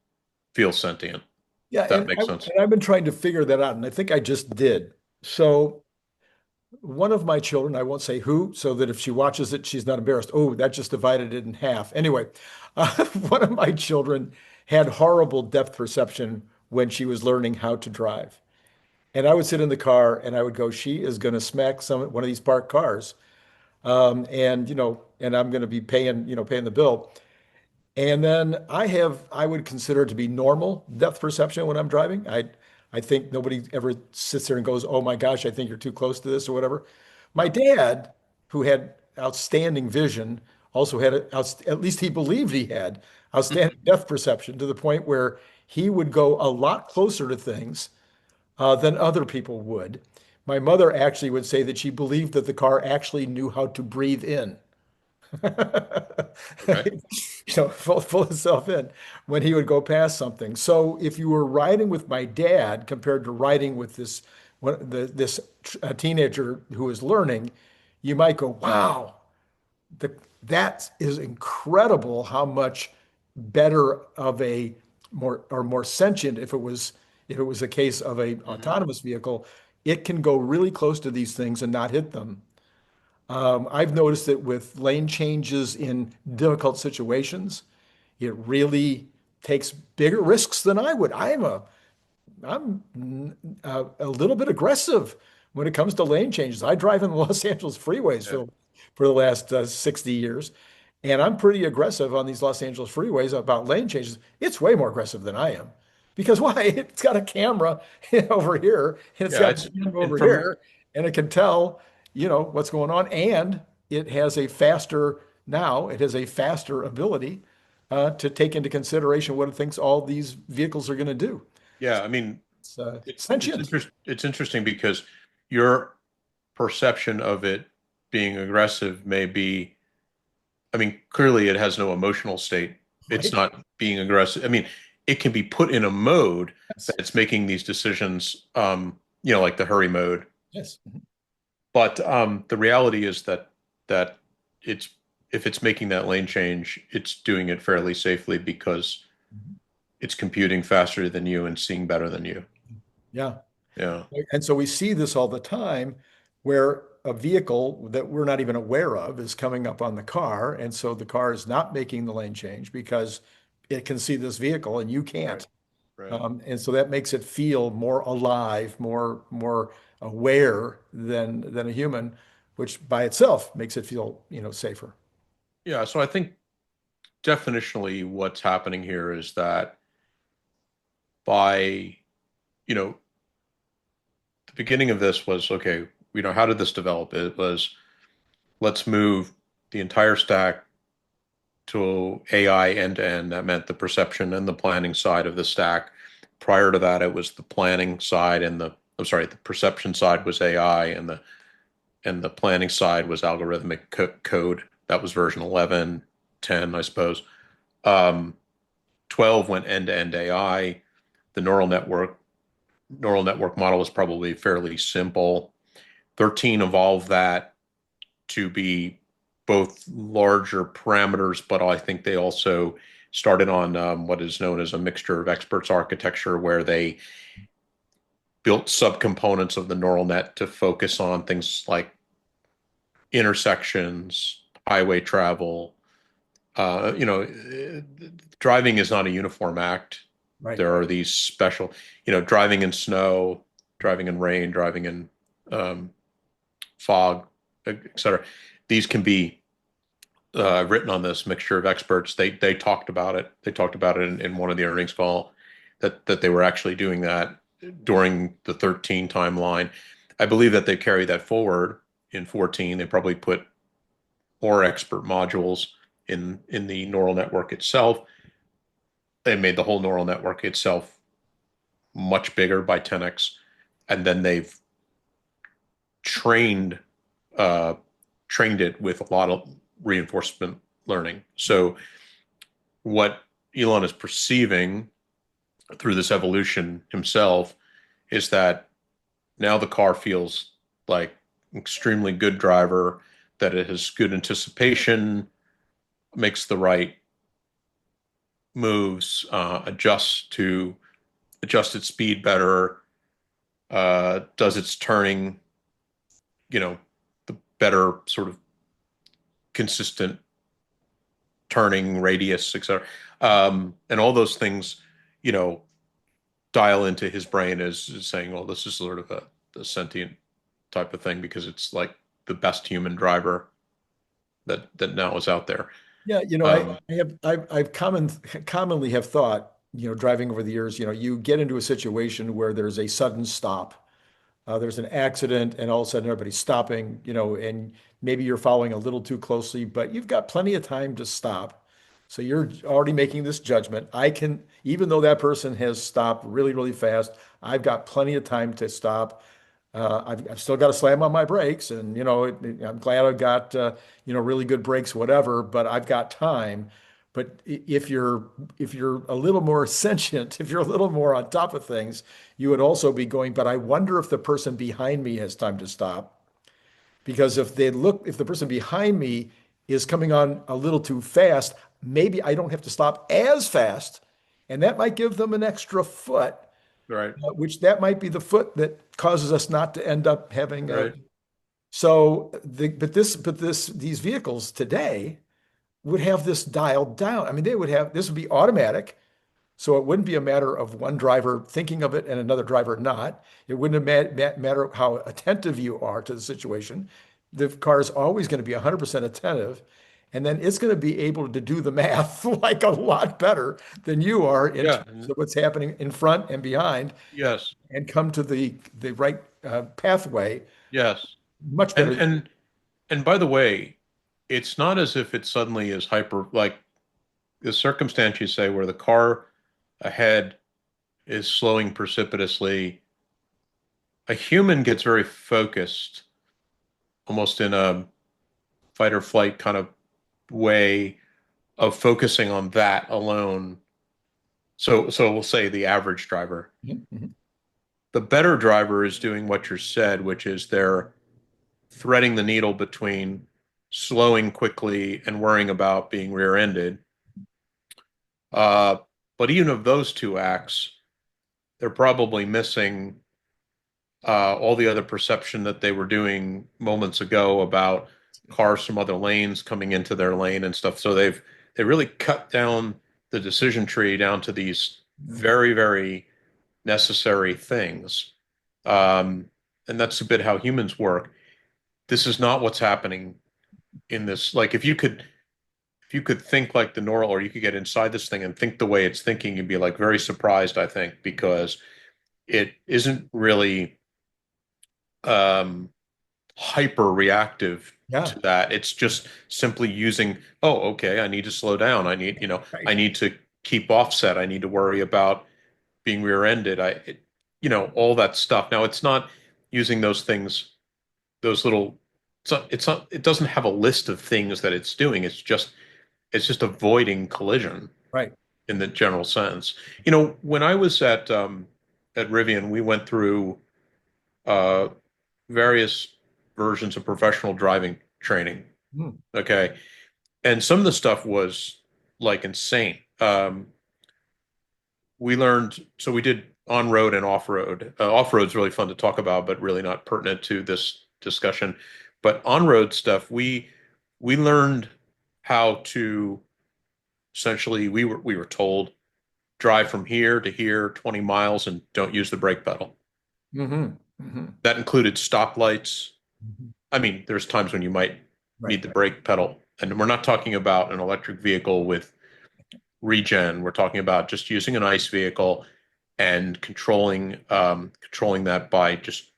feels sentient. Yeah. If that makes sense. And I've been trying to figure that out, and I think I just did. So one of my children, I won't say who, so that if she watches it, she's not embarrassed. Oh, that just divided it in half. Anyway, one of my children had horrible depth perception when she was learning how to drive. And I would sit in the car and I would go, she is going to smack one of these parked cars. And I'm going to be paying the bill. And then I would consider it to be normal depth perception when I'm driving. I think nobody ever sits there and goes, "Oh my gosh, I think you're too close to this," or whatever. My dad, who had outstanding vision, also had at least he believed he had outstanding depth perception to the point where he would go a lot closer to things than other people would. My mother actually would say that she believed that the car actually knew how to breathe in. Okay. Full itself in when he would go past something. So if you were riding with my dad compared to riding with this teenager who is learning, you might go, "Wow, that is incredible! How much better of a more sentient if it was a case of a Mhm. autonomous vehicle, it can go really close to these things and not hit them." I've noticed that with lane changes in difficult situations, it really takes bigger risks than I would. I'm a little bit aggressive when it comes to lane changes. I drive in the Los Angeles freeways Yeah. for the last 60 years, and I'm pretty aggressive on these Los Angeles freeways about lane changes. It's way more aggressive than I am. Because why? It's got a camera over here, and it's Yeah. got It's a camera and over from here, and it can tell, what's going on. And it has a faster ability to take into consideration what it thinks all these vehicles are going to do. yeah. I mean, It's it's sentient. it's interesting because your perception of it being aggressive may be. I mean, clearly it has no emotional state. It's Right? not being aggressive. I mean, it can be put in a mode that Yes. it's making these decisions, like the hurry mode. Yes. But the reality is that it's if it's making that lane change, it's doing it fairly safely because Mhm. it's computing faster than you and seeing better than you. Yeah. Yeah. And so we see this all the time where a vehicle that we're not even aware of is coming up on the car. And so the car is not making the lane change because it can see this vehicle and you Right. can't. Right. And so that makes it feel more alive, more aware than a human, which by itself makes it feel, safer. Yeah. So I think definitionally what's happening here is that by, you know, the beginning of this was okay, how did this develop? It was let's move the entire stack to AI end to end. That meant the perception and the planning side of the stack. Prior to that, it was the planning side and the perception side was AI and the planning side was algorithmic code. That was version 11, 10, I suppose. Um, 12 went end to end AI. the neural network model is probably fairly simple. 13 evolved that to be both larger parameters, but I think they also started on what is known as a mixture of experts architecture, where they built subcomponents of the neural net to focus on things like intersections, highway travel. Driving is not a uniform act. Right. There are these special, driving in snow, driving in rain, driving in fog, etc. These can be written on this mixture of experts. They talked about it. They talked about it in one of the earnings call that they were actually doing that during the 13 timeline. I believe that they carry that forward in 14. They probably put more expert modules in the neural network itself. They made the whole neural network itself much bigger by 10x, and then they've trained trained it with a lot of reinforcement learning. So what Elon is perceiving through this evolution himself is that now the car feels like an extremely good driver, that it has good anticipation, makes the right moves, adjust its speed better, does its turning, the better sort of consistent turning radius, etc. And all those things, dial into his brain as saying, well, this is sort of a sentient type of thing, because it's like the best human driver that now is out there. Yeah, Um, I've commonly have thought, driving over the years, you get into a situation where there's a sudden stop. There's an accident, and all of a sudden everybody's stopping, and maybe you're following a little too closely, but you've got plenty of time to stop. So you're already making this judgment. I can, even though that person has stopped really, really fast, I've got plenty of time to stop. I've still got to slam on my brakes, and I'm glad I've got really good brakes, whatever. But I've got time. But if you're a little more sentient, if you're a little more on top of things, you would also be going, but I wonder if the person behind me has time to stop. Because if the person behind me is coming on a little too fast, maybe I don't have to stop as fast, and that might give them an extra foot, right, which that might be the foot that causes us not to end up having a. right. So these vehicles today would have this dialed down. I mean, this would be automatic. So it wouldn't be a matter of one driver thinking of it and another driver not. It wouldn't matter how attentive you are to the situation. The car is always going to be 100% attentive. And then it's going to be able to do the math like a lot better than you are in Yeah. terms of what's happening in front and behind, Yes. and come to the right pathway Yes. much And better. and and by the way, it's not as if it suddenly is hyper, like the circumstance you say where the car ahead is slowing precipitously. A human gets very focused, almost in a fight or flight kind of way of focusing on that alone. So we'll say the average driver. Mhm, mhm. The better driver is doing what you said, which is they're threading the needle between slowing quickly and worrying about being rear-ended. Uh, but even of those two acts, they're probably missing all the other perception that they were doing moments ago about cars from other lanes coming into their lane and stuff. So they really cut down the decision tree down to these very, very necessary things. Um, and that's a bit how humans work. This is not what's happening in this. Like if you could think like the neural, or you could get inside this thing and think the way it's thinking, you'd be like very surprised, I think, because it isn't really um, hyper reactive Yeah, to that. It's just simply using, oh, okay, I need to slow down. I right. need to keep offset. I need to worry about being rear-ended. All that stuff. Now, it's not using those things, those little, it's not, it doesn't have a list of things that it's doing. It's just avoiding collision. Right. in the general sense. When I was at Rivian, we went through uh, various versions of professional driving training. Hmm. Okay. And some of the stuff was like insane. We learned, so we did on-road and off-road. Off-road's really fun to talk about, but really not pertinent to this discussion. But on-road stuff, we learned how to essentially we were told drive from here to here 20 miles and don't use the brake pedal. Hmm. Hmm. That included stoplights. Hmm. I mean, there's times when you might Right, need the right. brake pedal, and we're not talking about an electric vehicle with regen. We're talking about just using an ICE vehicle and controlling that by just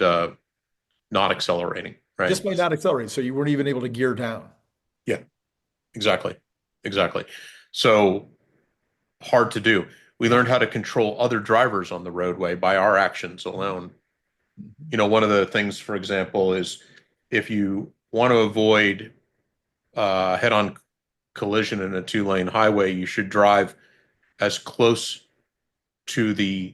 not accelerating, right? Just by not accelerating, so you weren't even able to gear down. Yeah, exactly. Exactly. So hard to do. We learned how to control other drivers on the roadway by our actions alone. Mhm. One of the things, for example, is if you want to avoid head-on collision in a two-lane highway, you should drive as close to the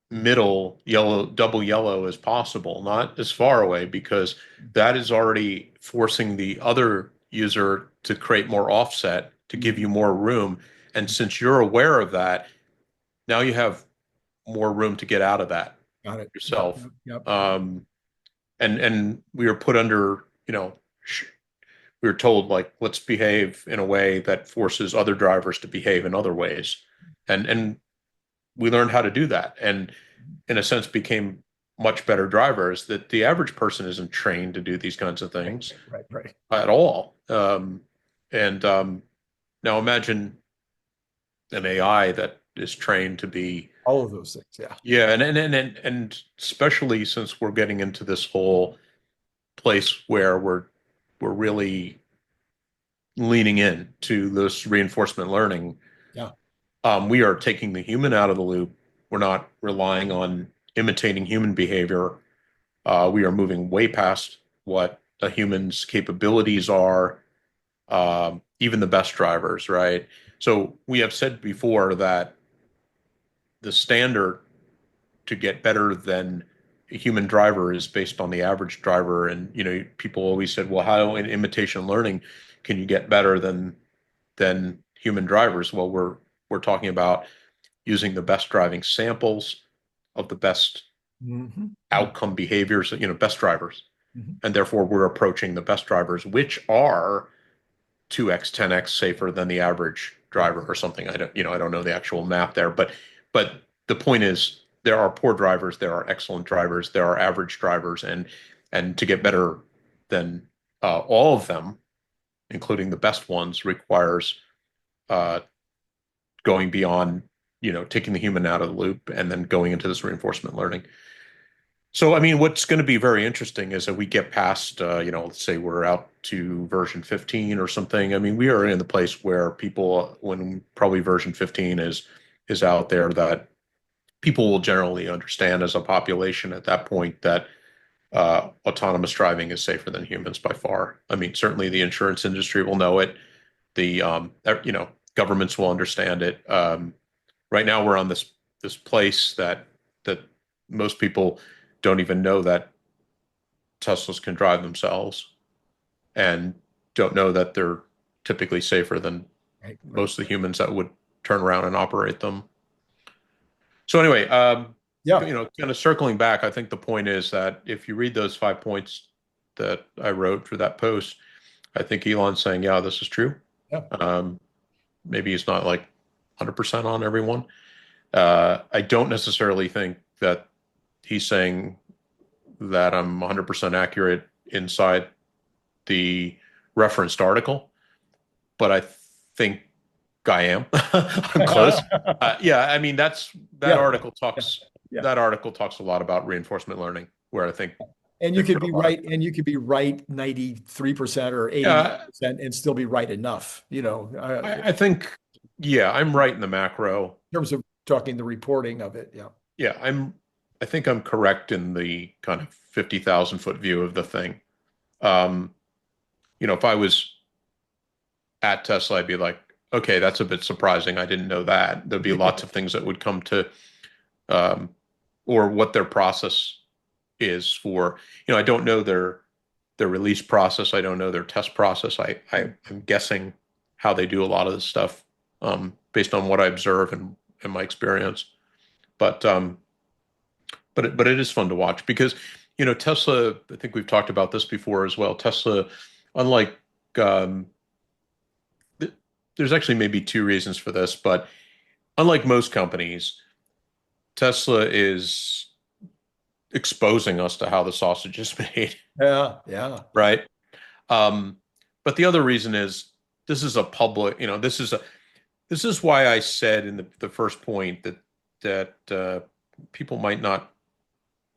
middle yellow, double yellow as possible, not as far away, because that is already forcing the other user to create more offset to give you Mhm. more room. And since you're aware of that, now you have more room to get out of that Got it. Yep, yourself. yep, yep. And we were put under, we were told like, let's behave in a way that forces other drivers to behave in other ways. And we learned how to do that. And in a sense became much better drivers that the average person isn't trained to do these kinds of Right, things right, right. at all. And Now imagine an AI that is trained to be, All of those things. Yeah. yeah, and especially since we're getting into this whole place where we're really leaning in to this reinforcement learning. Yeah. We are taking the human out of the loop. We're not relying on imitating human behavior. We are moving way past what a human's capabilities are, even the best drivers, right? So we have said before that the standard to get better than a human driver is based on the average driver. And people always said, well, how in imitation learning can you get better than human drivers? Well, we're talking about using the best driving samples of the best Hmm. outcome behaviors, best drivers. Hmm. And therefore we're approaching the best drivers, which are 2x, 10x safer than the average driver or something. I don't know the actual math there, but the point is there are poor drivers, there are excellent drivers, there are average drivers, and to get better than all of them, including the best ones, requires uh, going beyond, taking the human out of the loop and then going into this reinforcement learning. So, I mean, what's going to be very interesting is that we get past, let's say we're out to version 15 or something. I mean, we are in the place where people, when probably version 15 is out there, that people will generally understand as a population at that point that autonomous driving is safer than humans by far. I mean, certainly the insurance industry will know it. The governments will understand it. Right now, we're on this place that most people don't even know that Teslas can drive themselves and don't know that they're typically safer than Right, right. most of the humans that would turn around and operate them. So anyway, Yeah. kind of circling back, I think the point is that if you read those 5 points that I wrote for that post, I think Elon's saying, yeah, this is true. Yeah. Um, Maybe he's not like 100% on everyone. I don't necessarily think that he's saying that I'm 100% accurate inside the referenced article, but I think I am. I'm close. Yeah, I mean that Yeah. article Yeah. talks Yeah. that article talks a lot about reinforcement learning, where I think And you they've could put a be lot of, right, and you could be right 93% or yeah. 80% and still be right enough, I think, yeah, I'm right in the macro. in terms of talking the reporting of it. Yeah. Yeah, I think I'm correct in the kind of 50,000 foot view of the thing. If I was at Tesla, I'd be like, Okay, that's a bit surprising. I didn't know that. There'd be lots of things that would come to, um, or what their process is for. I don't know their release process. I don't know their test process. I'm guessing how they do a lot of this stuff, based on what I observe and my experience. But but it is fun to watch because Tesla. I think we've talked about this before as well. Tesla, unlike um, there's actually maybe two reasons for this, but unlike most companies, Tesla is exposing us to how the sausage is made, Yeah, yeah. right? Um, but the other reason is this is a public, this is why I said in the first point that people might not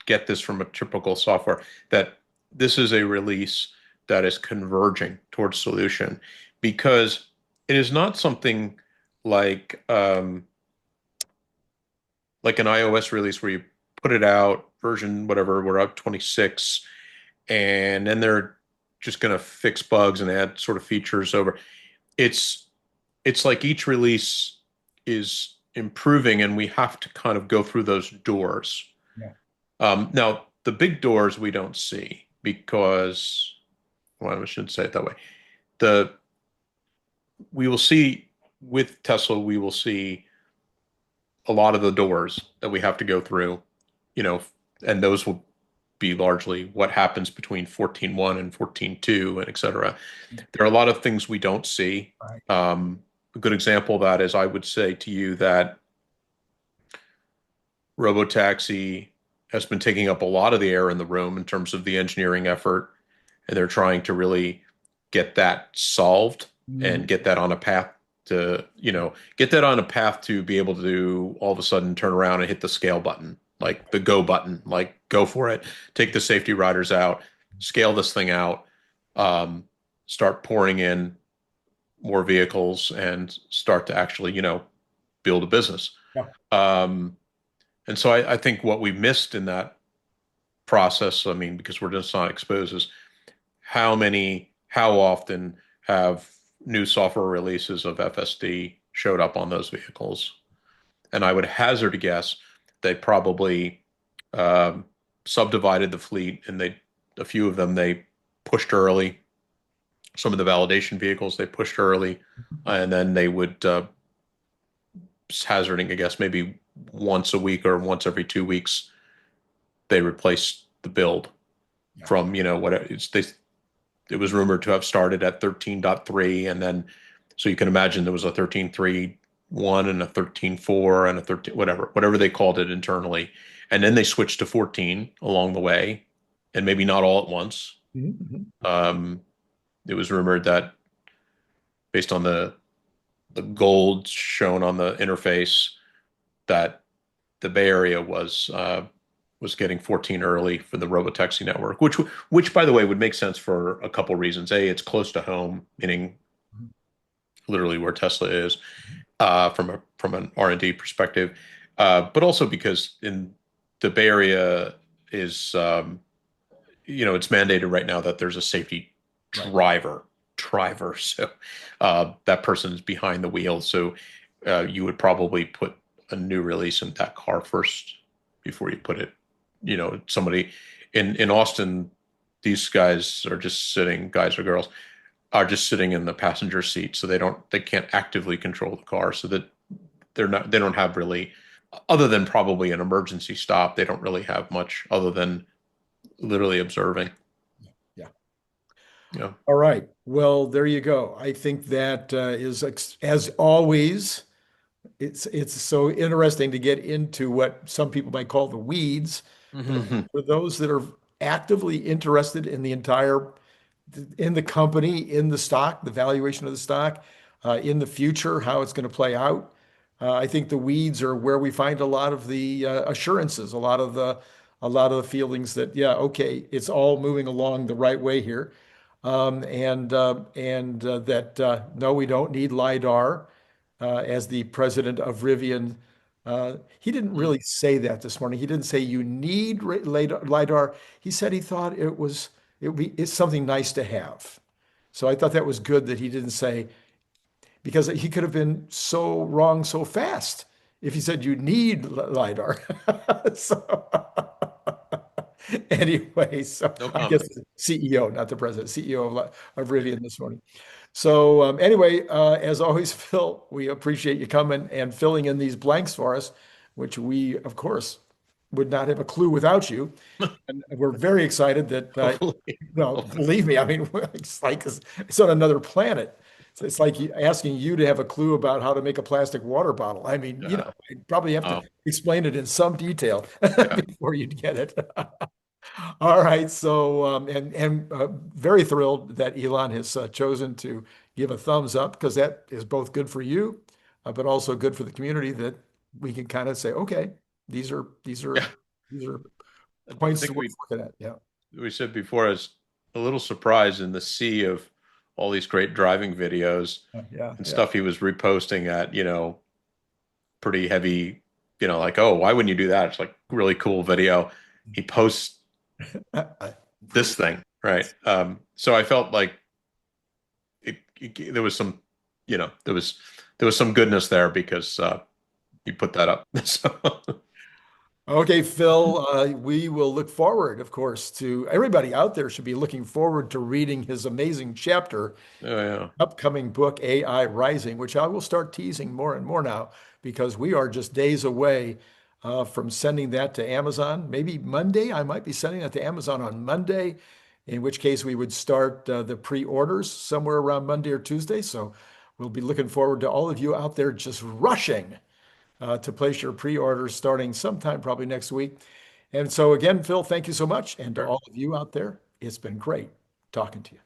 get this from a typical software, that this is a release that is converging towards solution because it is not something like like an iOS release where you put it out version whatever, we're up 26, and then they're just going to fix bugs and add sort of features over. It's it's like each release is improving, and we have to kind of go through those doors. Yeah. Now, the big doors we don't see because, well, I shouldn't say it that way. The We will see with Tesla, we will see a lot of the doors that we have to go through, you know, and those will be largely what happens between 14.1 and 14.2 and et cetera. There are a lot of things we don't see. Right. A good example of that is I would say to you that robotaxi has been taking up a lot of the air in the room in terms of the engineering effort, and they're trying to really get that solved and get that on a path to, get that on a path to be able to all of a sudden turn around and hit the scale button, like the go button, like go for it, take the safety riders out, scale this thing out, start pouring in more vehicles and start to actually, build a business. Yeah. And so I think what we missed in that process, I mean, because we're just not exposed, is how often have new software releases of FSD showed up on those vehicles? And I would hazard a guess they probably subdivided the fleet, and a few of them they pushed early. Some of the validation vehicles they pushed early, and then they would, hazarding a guess, maybe once a week or once every 2 weeks, they replaced the build from, what it was rumored to have started at 13.3, and then so you can imagine there was a 13.3.1 and a 13.4 and a 13 whatever they called it internally, and then they switched to 14 along the way, and maybe not all at once. It was rumored that based on the gold shown on the interface, that the Bay Area was getting 14 early for the robotaxi network, which by the way would make sense for a couple reasons. A, it's close to home, meaning literally where Tesla is, from an R&D perspective, but also because in the Bay Area is it's mandated right now that there's a safety driver. So that person is behind the wheel. So you would probably put a new release in that car first before you put it. Somebody in Austin, these guys are just sitting, guys or girls, are just sitting in the passenger seat, so they can't actively control the car, so that they don't have really, other than probably an emergency stop, they don't really have much other than literally observing. Yeah. Yeah. All right. Well, there you go. I think that is, as always, it's so interesting to get into what some people might call the weeds. For those that are actively interested in in the company, in the stock, the valuation of the stock, in the future, how it's going to play out. I think the weeds are where we find a lot of the assurances, a lot of the feelings that, yeah, okay, it's all moving along the right way here. That no, we don't need LiDAR. As the president of Rivian, he didn't really say that this morning. He didn't say you need LiDAR. He said he thought it's something nice to have. So I thought that was good that he didn't say because he could have been so wrong so fast if he said you need LiDAR. So anyway, so No I guess comment. the CEO, not the president, CEO of Rivian this morning. So anyway, as always, Phil, we appreciate you coming and filling in these blanks for us, which we, of course, would not have a clue without you. And we're very excited that, Hopefully. well, Hopefully. believe me, I mean, it's like it's on another planet. So it's like asking you to have a clue about how to make a plastic water bottle. I mean, Yeah. I'd probably have to Oh, explain it in some detail yeah. before you'd get it. All right. So, and very thrilled that Elon has chosen to give a thumbs up because that is both good for you, but also good for the community that we can kind of say, okay, these are these are Yeah. these are I points think worth looking at. Yeah. we said before, I was a little surprised in the sea of all these great driving videos Yeah. and Yeah. stuff he was reposting at, pretty heavy, like, oh, why wouldn't you do that? It's like really cool video. He posts this thing, right? So I felt like there was some, there was some goodness there because you put that up. So, Okay, Phil, we will look forward, of course, to everybody out there should be looking forward to reading his amazing chapter, oh, yeah. upcoming book, AI Rising, which I will start teasing more and more now because we are just days away from sending that to Amazon. Maybe Monday, I might be sending that to Amazon on Monday, in which case we would start the pre-orders somewhere around Monday or Tuesday. So we'll be looking forward to all of you out there just rushing to place your pre-orders starting sometime probably next week. And so again, Phil, thank you so much. And to Sure. all of you out there, it's been great talking to you.